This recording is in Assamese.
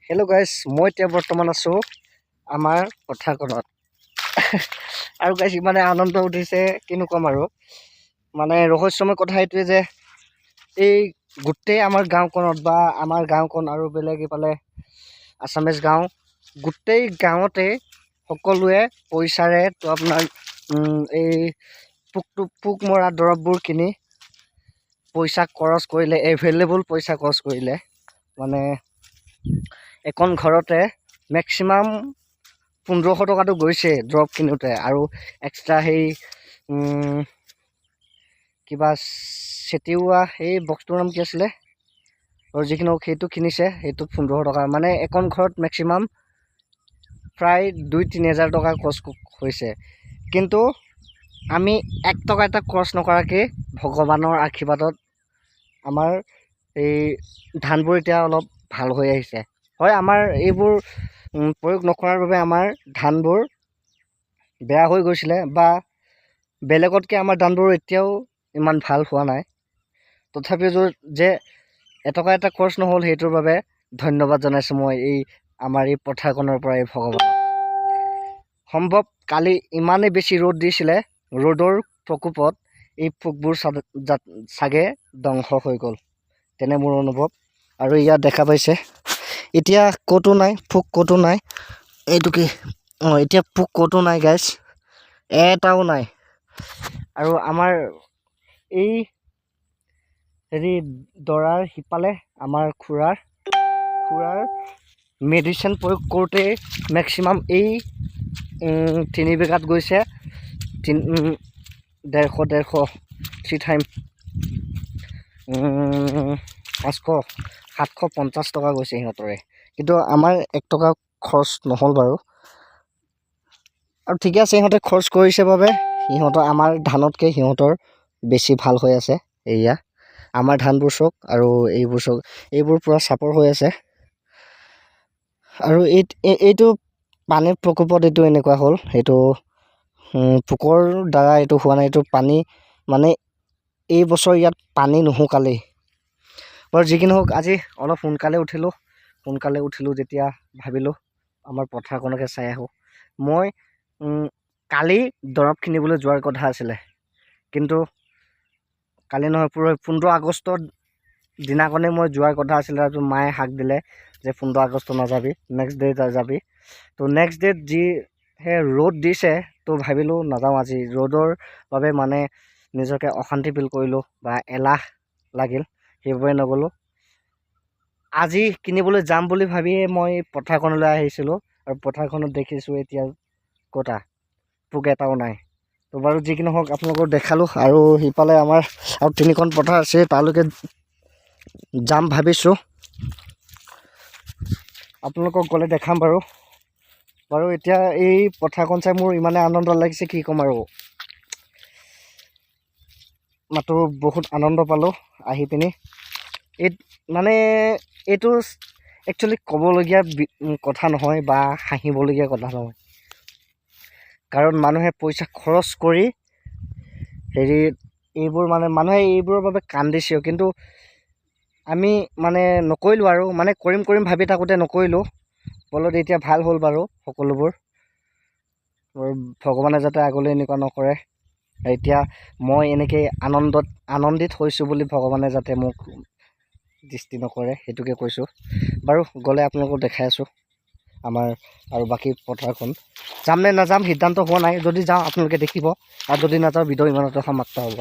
হেল্ল' গাইজ, মই এতিয়া বৰ্তমান আছোঁ আমাৰ পথাৰখনত। আৰু গাইজ ইমানে আনন্দ উঠিছে কিনো ক'ম আৰু। মানে ৰহস্যময় কথা এইটোৱে যে এই গোটেই আমাৰ গাঁওখনত বা আমাৰ গাঁওখন আৰু বেলেগ ইফালে আছামিজ গাঁও, গোটেই গাঁৱতে সকলোৱে পইচাৰে তো আপোনাৰ এই পোক মৰা দৰৱবোৰ কিনি পইচা খৰচ কৰিলে, এভেইলেবল পইচা খৰচ কৰিলে। মানে এখন ঘৰতে মেক্সিমাম 1500 টকাটো গৈছে দৰৱ কিনোতে, আৰু এক্সট্ৰা সেই কিবা চেটিওৱা সেই বক্সটোৰ নাম কি আছিলে, আৰু যিখিনি সেইটো কিনিছে, সেইটোত 1500 টকা। মানে এখন ঘৰত মেক্সিমাম প্ৰায় 2-3 হাজাৰ টকা খৰচ হৈছে। কিন্তু আমি 1 টকা এটা খৰচ নকৰাকৈ ভগৱানৰ আশীৰ্বাদত আমাৰ এই ধানবোৰ এতিয়া অলপ ভাল হৈ আহিছে। হয়, আমাৰ এইবোৰ প্ৰয়োগ নকৰাৰ বাবে আমাৰ ধানবোৰ বেয়া হৈ গৈছিলে, বা বেলেগতকৈ আমাৰ ধানবোৰ এতিয়াও ইমান ভাল হোৱা নাই। তথাপিও যে এটকা এটা খৰচ নহ'ল, সেইটোৰ বাবে ধন্যবাদ জনাইছোঁ মই এই আমাৰ এই পথাৰখনৰ পৰা এই ভগৱানক। সম্ভৱ কালি ইমানেই বেছি ৰ'দ দিছিলে, ৰ'দৰ প্ৰকোপত এই পোকবোৰ চাগে ধ্বংস হৈ গ'ল, তেনে মোৰ অনুভৱ। আৰু ইয়াত দেখা পাইছে এতিয়া ক'তো নাই পোক, ক'তো নাই। এইটো কি এতিয়া পোক ক'তো নাই গাইজ, এটাও নাই। আৰু আমাৰ এই হেৰি দৰাৰ সিপালে আমাৰ খুৰাৰ মেডিচিন প্ৰয়োগ কৰোঁতে মেক্সিমাম এই 3 বিঘাত গৈছে 150 3 টাইম 500-750 টকা গৈছে সিহঁতৰে। কিন্তু আমাৰ 1 টকা খৰচ নহ'ল বাৰু। আৰু ঠিকে আছে, সিহঁতে খৰচ কৰিছে বাবে সিহঁতৰ আমাৰ ধানতকৈ সিহঁতৰ বেছি ভাল হৈ আছে। এয়া আমাৰ ধানবোৰ চাওক, আৰু এইবোৰ চাওক, এইবোৰ পূৰা চাপৰ হৈ আছে। আৰু এইটো পানীৰ প্ৰকোপত এইটো এনেকুৱা হ'ল, সেইটো পোকৰ দ্বাৰা এইটো হোৱা নাই। এইটো পানী মানে এই বছৰ ইয়াত পানী নুশুকালেই বাৰু। যি কি নহওক, আজি অলপ সোনকালে উঠিলোঁ যেতিয়া ভাবিলোঁ আমাৰ পথাৰখনকে চাই আহোঁ। মই কালি দৰৱ কিনিবলৈ যোৱাৰ কথা আছিলে, কিন্তু কালি নহয়, 15 আগষ্টৰ দিনাখনেই মই যোৱাৰ কথা আছিলে। আৰু মায়ে হাক দিলে যে 15 আগষ্ট নাযাবি, নেক্সট ডে যাবি। তো নেক্সট ডেত যিহে ৰ'দ দিছে, তো ভাবিলোঁ নাযাওঁ আজি। ৰ'দৰ বাবে মানে নিজকে অশান্তি ফিল কৰিলোঁ বা এলাহ লাগিল, সেইবাবে নগ'লোঁ। আজি কিনিবলৈ যাম বুলি ভাবিয়ে মই পথাৰখনলৈ আহিছিলোঁ, আৰু পথাৰখনত দেখিছোঁ এতিয়া ক'তা পোক এটাও নাই। তো বাৰু যি কি নহওক, আপোনালোকক দেখালোঁ। আৰু সিফালে আমাৰ আৰু 3খন পথাৰ আছে, তালৈকে যাম ভাবিছোঁ। আপোনালোকক গ'লে দেখাম বাৰু। এতিয়া এই পথাৰখন চাই মোৰ ইমানে আনন্দ লাগিছে, কি ক'ম আৰু। মাত্ৰ বহুত আনন্দ পালোঁ আহি পিনি। মানে এইটো একচুৱেলি ক'বলগীয়া কথা নহয় বা হাঁহিবলগীয়া কথা নহয়, কাৰণ মানুহে পইচা খৰচ কৰি এইবোৰ মানে মানুহে এইবোৰৰ বাবে কান্দিছেও, কিন্তু আমি মানে নকৰিলোঁ। আৰু মানে কৰিম ভাবি থাকোঁতে নকৰিলোঁ। ফলত এতিয়া ভাল হ'ল বাৰু সকলোবোৰ। ভগৱানে যাতে আগলৈ এনেকুৱা নকৰে। এতিয়া মই এনেকৈ আনন্দিত হৈছোঁ বুলি ভগৱানে যাতে মোক দৃষ্টি নকৰে, সেইটোকে কৈছোঁ বাৰু। গ'লে আপোনালোকক দেখাই আছোঁ আমাৰ আৰু বাকী পথাৰখন। যাম নে নাযাম সিদ্ধান্ত হোৱা নাই। যদি যাওঁ আপোনালোকে দেখিব, আৰু যদি নাযাওঁ ভিডিঅ' ইমানতে সমাপ্ত হ'ব।